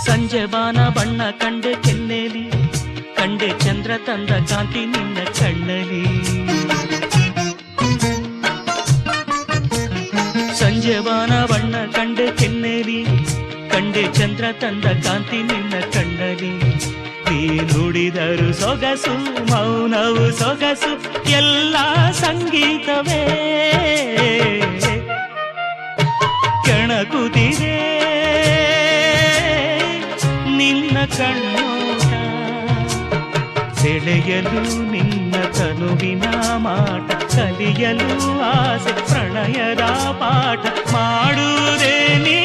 ಸಂಜೆ ಬಾನ ಬಣ್ಣ ಕಂಡೆ ಕೆನ್ನೆಲಿ, ಕಂಡೆ ಚಂದ್ರ ತಂದ ಕಾಂತಿ ನಿನ್ನ ಕಣ್ಣಲಿ. ಸಂಜೆ ಬಾನ ಬಣ್ಣ ಕಂಡೆ ಕೆನ್ನೆಲಿ, ಕಂಡೆ ಚಂದ್ರ ತಂದ ಕಾಂತಿ ನಿನ್ನ ಕಣ್ಣಲಿ. ನೀ ನುಡಿದರು ಸೊಗಸು, ಮೌನವು ಸೊಗಸು, ಎಲ್ಲ ಸಂಗೀತವೇ ಕೆಣಕುತ್ತಿದೆ ನಿನ್ನ ಕಣ್ಣೋಟ. ಸೆಳೆಯಲು ನಿನ್ನ ತನುವಿನ ಮಾಟ, ಕಲಿಯಲು ಆಸೆ ಪ್ರಣಯದ ಪಾಠ ಮಾಡುವುದೇ ನೀ